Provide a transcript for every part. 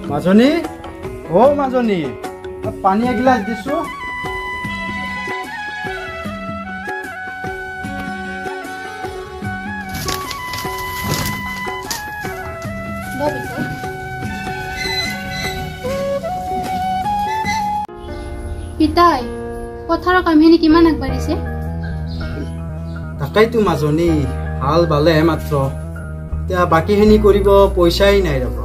মাজনী ও মাজনী পানী এগিলাচ দিছো পিতাই পথাৰৰ কামখিনি কিমান আগবাঢ়িছে তাকাইতো মাজনী হাল বালেহে মাত্ৰ এতিয়া বাকীখিনি কৰিব পইচাই নাই ৰব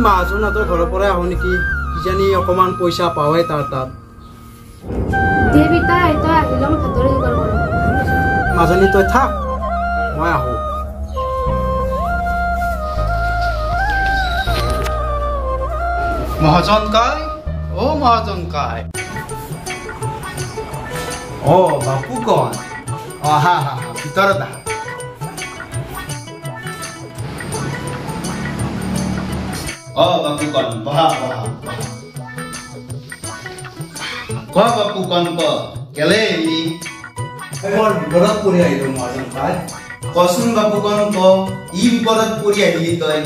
মাজনাটোৰ ঘৰৰ পৰাই আহো নেকি কিজানি অকমান পইচা পাওঁৱে তাৰ তাত দে পিতাই তই আহিলে মই ভাতৰে যোগাৰ কৰিম মাজনী তই থাক মই আহো মহাজন কাই ও মহাজন কাই ও বাপু কন হা হা ভিতৰত আহা বাপু কন বহা বাপু কন কেলে এলি বৰ বিপদত পৰি আহিলো মহাজন কাই কচোন বাপু কন ই বিপদত পৰি আহিলি তই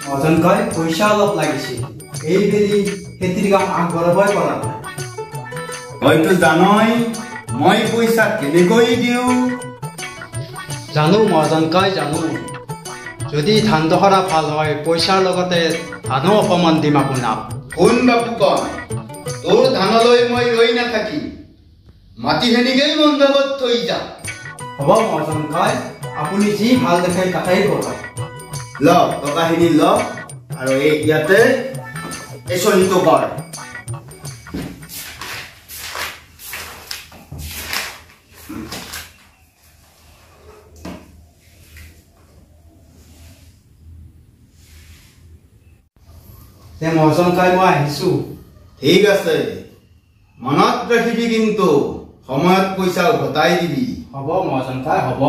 মহাজন কাই পইচা অলপ লাগিছিল এইবেলি খেতিৰ কাম আগবঢ়াবই পৰা নাই হয়তো জানই মই পইচা কেনেকৈ দিওঁ জানো মহাজন কাই জানো যদি ধান দখৰা ভাল হয় পইচাৰ লগতে ধানো অকমান দিম আপোনাক শুন বাপু কন তোৰ ধানলৈ মই ৰৈ নাথাকি মাটিখিনিকেই বন্ধকত থৈ যা হ'ব মহাজন কাই আপুনি যি ভাল দেখে তাকেই কৰক ল টকাখিনি ল আৰু এই ইয়াতে এই চহীটো কৰ মহাজন কাই মই আহিছো ঠিক আছে মনত ৰাখিবি কিন্তু সময়ত পইচা ঘটাই দিবি হ'ব মহাজন কাই হ'ব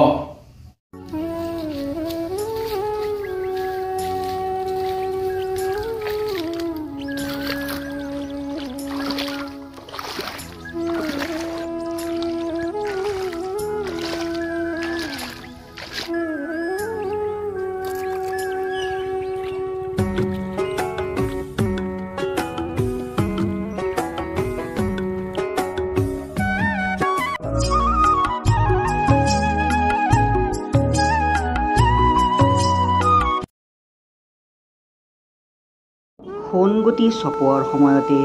সোণগুটি চপোৱাৰ সময়তে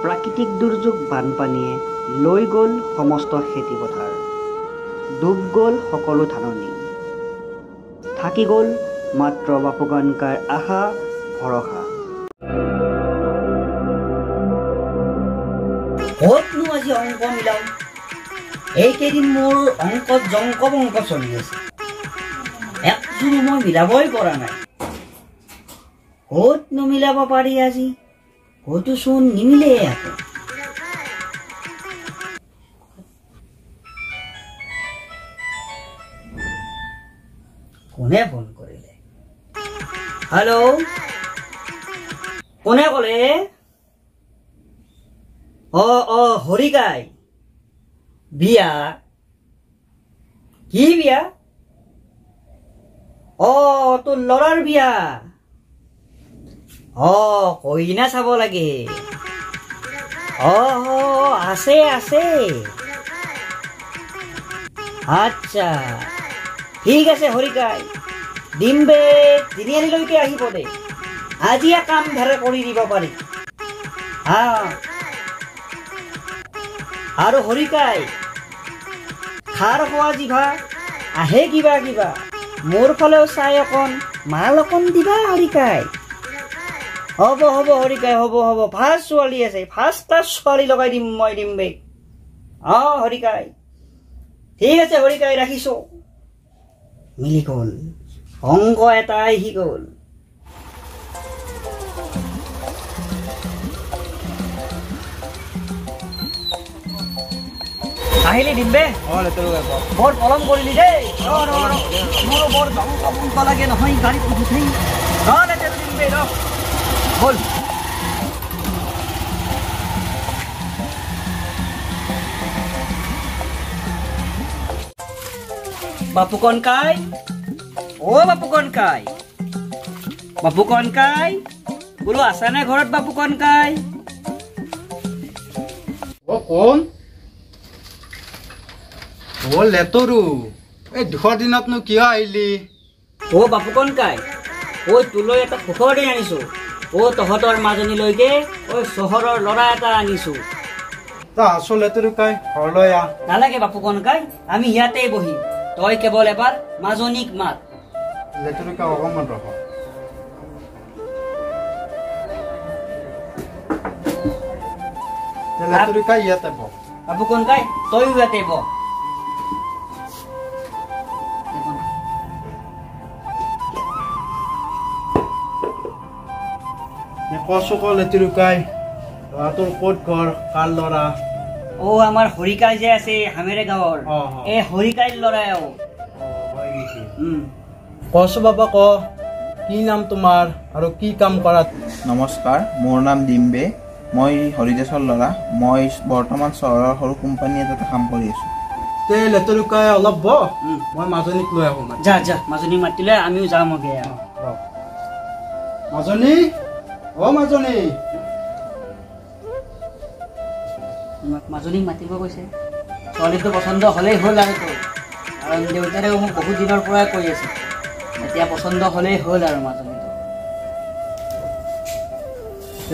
প্ৰাকৃতিক দুৰ্যোগ বানপানীয়ে লৈ গ'ল সমস্ত খেতিপথাৰ ডুব গ'ল সকলো ধাননি থাকি গ'ল মাত্ৰ বাপুকণকাৰ আশা ভৰসা ক'তনো আজি অংক মিলাও এইকেইদিন মোৰ অংকত জংক বংক চলি আছে একযোৰো মই মিলাবই পৰা নাই ক'তনো মিলাব পাৰি আজি ক'তো চোন নিমিলে আকৌ কোনে ফোন কৰিলে হেল্ল' কোনে ক'লে হৰিকাই বিয়া কি বিয়া তোৰ ল'ৰাৰ বিয়া কইনা চাব লাগে আছে আছে আচ্ছা ঠিক আছে হৰিকাই দিম বে তিনিআলিলৈকে আহিব দে আজিয়ে কাম ধাৰে কৰি দিব পাৰি আৰু হৰিকাই খাৰ খোৱা জিভা আহে কিবা কিবা মোৰ ফালেও চাই অকণ মাল অকণ দিবা হৰিকাই হ'ব হ'ব হৰিকাই হ'ব হ'ব ফাৰ্ষ্ট ছোৱালী আছে ফাৰ্ষ্ট ক্লাছ ছোৱালী লগাই দিম মই দিম বে হৰিকাই ঠিক আছে হৰিকাই ৰাখিছো মিলি গ'ল অংক এটা আহি গ'ল আহিলি দিব্বে বৰ পলম কৰিলি দেই মোৰো বৰ জংক লাগে নহয় গাড়ীত উঠি দিব্বে বল বাপু কনকাই ও বাপু কনকাই বোলো আছা নে ঘৰত বাপু কনকাই অ কোন অ লেতৰু এই দুখৰ দিনতনো কিয় আহিলি ও বাপু কনকাই ঐ তোলৈ এটা সুখৰ দিন আনিছো ও তহঁতৰ মাজনীলৈকে ঐ চহৰৰ ল'ৰা এটা আনিছো তা আছো লেতৰু কাই ঘৰলৈ আহ নালাগে বাপু কনকাই আমি ইয়াতেই বহিম তই কেৱল এবাৰ মাজনীক মাত লেতৰু কাই অকণমান ৰখ লেতৰু কাই ইয়াতে বহ বাপু কনকাই তইও ইয়াতে বহ কচু ক লেতৰু কাই তোৰ ক'ত ঘৰ কাৰ ল'ৰা ও আমাৰ হৰিকাই যে আছে হামেৰে গাঁৱৰ এই হৰিকাইৰ ল'ৰাই কচু বাবা ক কি নাম তোমাৰ আৰু কি কাম কৰা নমস্কাৰ মোৰ নাম ডিম্বে মই হৰিদাসৰ ল'ৰা মই বৰ্তমান চহৰৰ সৰু কোম্পানী এটাতে কাম কৰি আছোঁ তে লেতৰু কাই অলপ বহ মই মাজনীক লৈ আহোঁ যা যা মাজনী মাতিলে আমিও যাম অগে মাজনী অ মাজনী মাজনীক মাতিব কৈছে ছোৱালীটো পচন্দ হ'লেই হ'ল আৰু তোৰ কাৰণ দেউতাৰেও মোক বহুত দিনৰ পৰাই কৈ আছে এতিয়া পচন্দ হ'লেই হ'ল আৰু মাজনীটো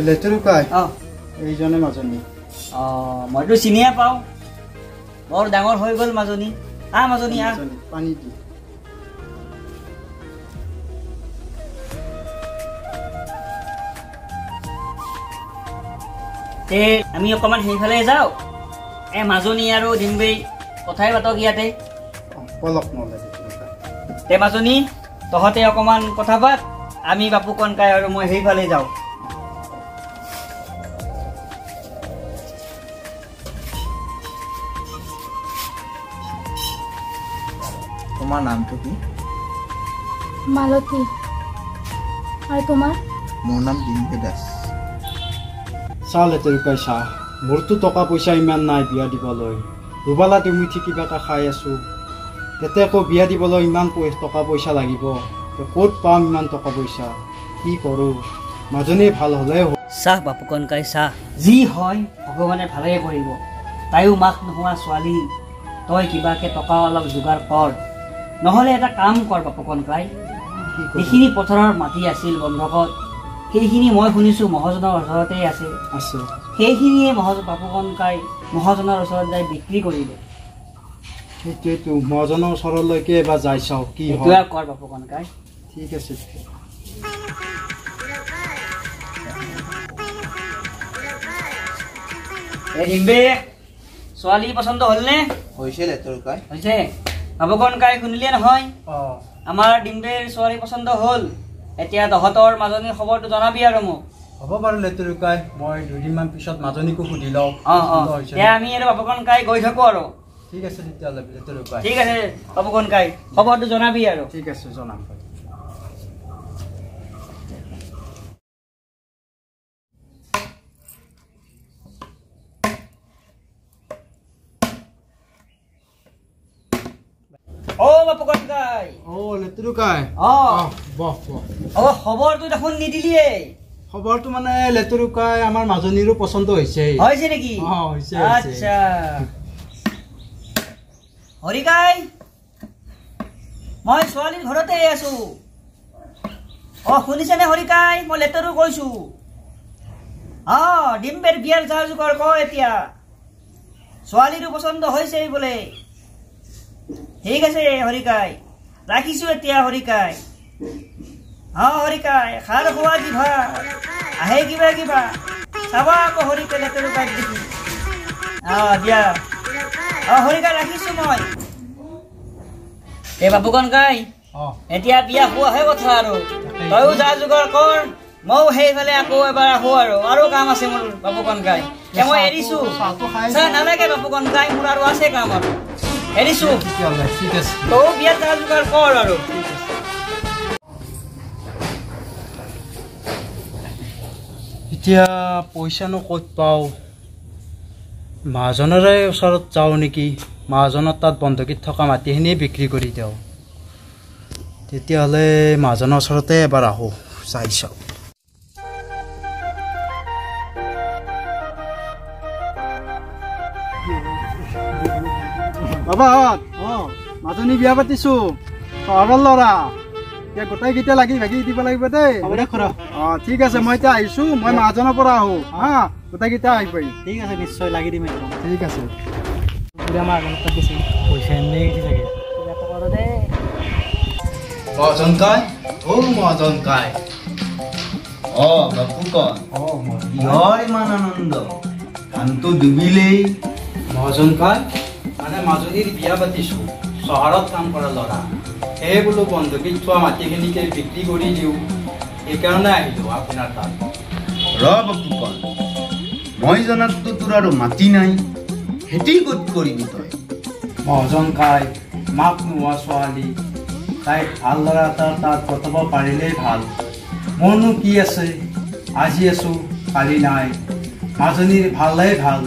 লেতৰু কাই অঁ এইজনে মাজনী অঁ মইতো চিনিয়ে পাওঁ বৰ ডাঙৰ হৈ গ'ল মাজনী আহ মাজনী আহ পানী দি তে আমি অকণমান সেইফালে যাওঁ মাজনী আৰু ডিম্বেই কথাই পাতক ইয়াতে পলক নলাগে তে মাজনী তহঁতে অকণমান কথা পাত আমি বাপু কনকাই আৰু মই সেইফালে যাওঁ তোমাৰ নামটো কি মালতী আৰু তোমাৰ মোৰ নাম ডিম্বে দাস চা লেতৰু কাই চা মোৰতো টকা পইচা ইমান নাই বিয়া দিবলৈ দুবেলা দুমুঠি কিবা এটা খাই আছো তেতিয়া আকৌ বিয়া দিবলৈ ইমান টকা পইচা লাগিব ক'ত পাম ইমান টকা পইচা কি কৰোঁ মাজনী ভাল হ'লে চাহ বাপু কনকাই চাহ যি হয় ভগৱানে ভালেই কৰিব তাইও মাক নোহোৱা ছোৱালী তই কিবাকে টকা অলপ যোগাৰ কৰ নহ'লে এটা কাম কৰ বাপু কনকাই যিখিনি পথাৰৰ মাটি আছিল বন্ধকত সেইখিনি মই শুনিছোঁ মহাজনৰ ওচৰতেই আছে সেইখিনিয়ে বাপু কনকাই মহাজনৰ ওচৰত যাই বিক্ৰী কৰিলে সেইটোৱেতো মহাজনৰ ওচৰলৈকে এবাৰ যাই চাওঁ কি হয় কৰ বাপু কনকাই ঠিক আছে ডিম্বে ছোৱালী পচন্দ হ'লনে হৈছে লেতৰু কাই হৈছে বাপু কনকাই শুনিলে নহয় আমাৰ ডিম্বেৰ ছোৱালী পচন্দ হ'ল এতিয়া তহঁতৰ মাজনীৰ খবৰটো জনাবি আৰু মোক হ'ব বাৰু লেতৰু কাই মই দুদিনমান পিছত মাজনীকো সুধি লওঁ এতিয়া আমি আৰু বাপু কনকাই গৈ থাকোঁ আৰু ঠিক আছে তেতিয়াহ'লে লেতৰু কাই ঠিক আছে বাপু কনকাই খবৰটো জনাবি আৰু ঠিক আছে জনাম অ বাপু কনকাই লেতৰু কাই বহ খবৰটো দেখোন নিদিলিয়ে খবৰটো মানে লেতৰু কাই আমাৰ মাজনীৰো পচন্দ হৈছে নেকি হৈছে আচ্ছা হৰিকাই মই ছোৱালীৰ ঘৰতে আছো শুনিছেনে হৰিকাই মই লেতৰু কৈছো ডিম্বেৰ বিয়াৰ যা যোগাৰ কৰ এতিয়া ছোৱালীৰো পচন্দ হৈছে বোলে ঠিক আছে হৰিকাই ৰাখিছো এতিয়া হৰিকাই হৰিকাই খাৰ খোৱা জিভা আহে কিবা কিবা চাবা আকৌ হৰিকাই লেতৰু কাইক দেখি দিয়া হৰিকাই ৰাখিছো মই এই বাপু কনকাই এতিয়া বিয়া হোৱাহে কথা আৰু তইও যা যোগাৰ কৰ ময়ো সেইফালে আকৌ এবাৰ আহো আৰু কাম আছে মোৰ বাপু কনকাই মই এৰিছো নালাগে বাপু কনকাই মোৰ আৰু আছে কাম আৰু এৰিছো তই বিয়াত যা যোগাৰ কৰ আৰু এতিয়া পইচানো ক'ত পাওঁ মাজনৰে ওচৰত যাওঁ নেকি মহাজনৰ তাত বন্ধকীত থকা মাটিখিনি বিক্ৰী কৰি দিওঁ। তেতিয়াহ'লে মহাজনৰ ওচৰতে এবাৰ আহোঁ, চাই চাওঁ। বাবা মাজনী বিয়া পাতিছো, চহৰৰ ল'ৰা। এতিয়া গোটেইকেইটা লাগি ভাগি দিব লাগিব দেই। ঠিক আছে, মই এতিয়া আহিছো, মই মহাজনৰ পৰা আহো হা, গোটেইকেইটা আহি পাৰি। ঠিক আছে, নিশ্চয় লাগি দিম। ঠিক আছে। মহাজন কাই, মহাজন কাই। বাপু কয় কিহৰ ইমান আনন্দ? ধানটো ডুবিলেই। মহাজন কাই মানে মাজনীৰ বিয়া পাতিছো, চহৰত কাম কৰা ল'ৰা। সেয়ে বোলো বন্ধকীত থোৱা মাটিখিনিকে বিক্ৰী কৰি দিওঁ, সেইকাৰণে আহিলো আপোনাৰ তাত। বাপু কয় মই জনাততো তোৰ আৰু মাটি নাই, খেতি ক'ত কৰিবি তই? মহাজন কাই মাক নোহোৱা ছোৱালী, তাইক ভাল ল'ৰা এটাৰ তাত পতাব পাৰিলেই ভাল। মোৰনো কি আছে, আজি আছো কালি নাই, মাজনীৰ ভালেই ভাল।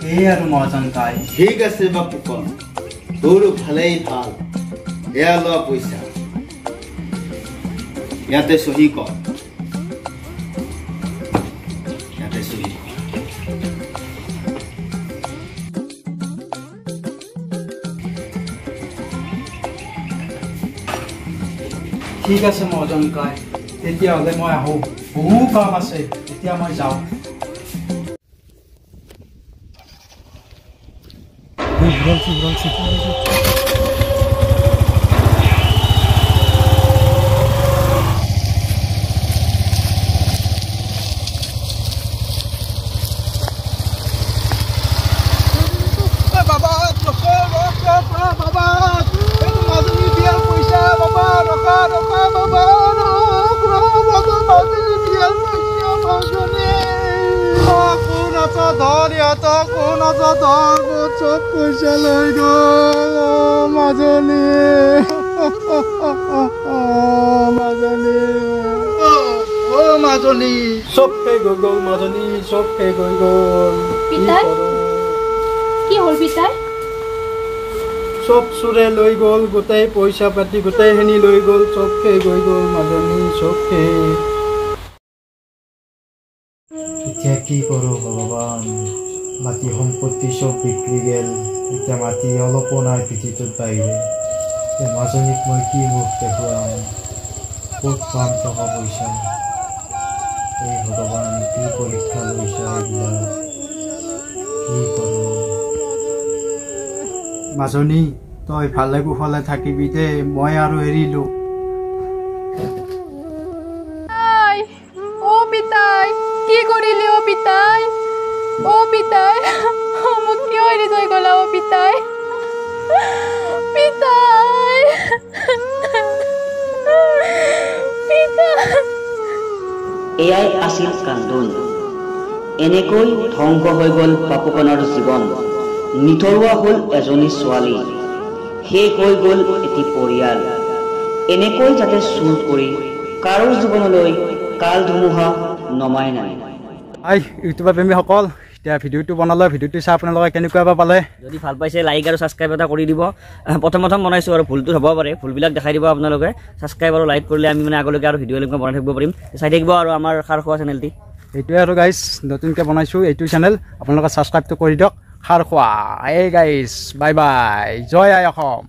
সেয়ে আৰু মহাজন কাই। ঠিক আছে বাপু কয়, তোৰো ভালেই ভাল। এয়া লোৱা পইচা, ইয়াতে চহী কৰ। ইয়াতে চহী কৰ। ঠিক আছে মহাজন কাই, তেতিয়াহ'লে মই আহোঁ, বহু কাম আছে, এতিয়া মই যাওঁ। চব পইচা লৈ গ'ল মাজনী। মাজনী চব শেষ হৈ গ'ল, মাজনী চব শেষ হৈ গ'ল। কি হ'ল পিতাই? চব চোৰে লৈ গ'ল, গোটেই পইচা পাতি গোটেইখিনি লৈ গ'ল, চব শেষ হৈ গ'ল মাজনী, চব শেষ। এতিয়া কি কৰোঁ ভগৱান, মাটি সম্পত্তি চব বিক্ৰী গেল, এতিয়া মাটি অলপো নাই পৃথিৱীটোত বাহিৰে। মাজনীক মই কি মুখ দেখুৱাম, ক'ত পাম টকা পইচা? এই ভগৱান কি পৰীক্ষা লৈছা এইবিলাক, কি কৰোঁ? মাজনী তই ভালে কুশলে থাকিবি দেই, মই আৰু এৰিলো। কি কৰিলি অ পিতাই? অ পিতাই, মোক কিয় এৰি থৈ গলা অ পিতাই? পিতাই, এয়াই আছিল কান্দোন। এনেকৈ ধ্বংস হৈ গ'ল বাপুকণৰ জীৱন। নিথৰুৱা হ'ল এজনী ছোৱালী, শেষ হৈ গ'ল এটি পৰিয়াল। এনেকৈ যাতে চুৰ কৰি কাৰো জীৱনলৈ কাল ধুমুহা নমাই নাই। ইউটিউবৰ প্ৰেমীসকল, এতিয়া ভিডিঅ'টো বনালে, ভিডিঅ'টো চাই আপোনালোকে কেনেকুৱা বা পালে? যদি ভাল পাইছে লাইক আৰু ছাবস্ক্ৰাইব এটা কৰি দিব। প্ৰথম বনাইছোঁ আৰু ভুলটো হ'ব পাৰে, ভুলবিলাক দেখাই দিব আপোনালোকে। ছাবস্ক্ৰাইব আৰু লাইক কৰিলে আমি মানে আগলৈকে আৰু ভিডিঅ' বনাই থাকিব পাৰিম, চাই থাকিব আৰু আমাৰ খাৰ খোৱা চেনেলটি। এইটোৱে আৰু গাইজ, নতুনকৈ বনাইছোঁ এইটো চেনেল, আপোনালোকে ছাবস্ক্ৰাইবটো কৰি দিয়ক। খাৰ খোৱা। এই গাইজ, বাই বাই, জয় আই অসম।